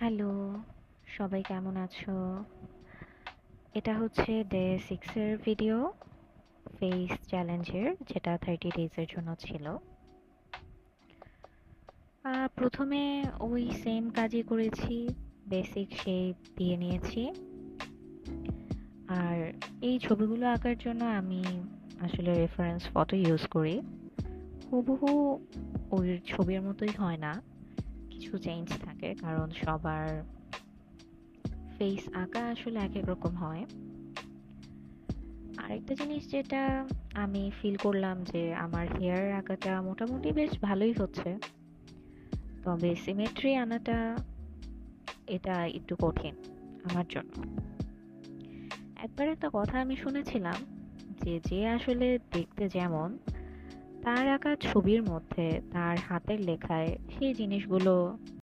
Hello, সবাই কেমন আছো? এটা হচ্ছে ডে 6 এর ভিডিও ফেস চ্যালেঞ্জের, যেটা 30 ডেজ এর জন্য ছিল। প্রথমে ওই সেম কাজই করেছি, বেসিক শেপ দিয়ে নিয়েছি। আর এই ছবিগুলো আঁকার জন্য আমি আসলে রেফারেন্স ফটো ইউজ করি। হুবহু ওই ছবির মতোই হয় না, কিছু চেঞ্জ থাকে, কারণ সবার ফেস আঁকা আসলে এক এক রকম হয়। আরেকটা জিনিস যেটা আমি ফিল করলাম, যে আমার হেয়ার আঁকাটা মোটামুটি বেশ ভালোই হচ্ছে, তবে সিমেট্রি আনাটা এটা একটু কঠিন আমার জন্য। একবার একটা কথা আমি শুনেছিলাম, যে যে আসলে দেখতে যেমন, তার আঁকা ছবির মধ্যে তার হাতের লেখায় সেই জিনিসগুলো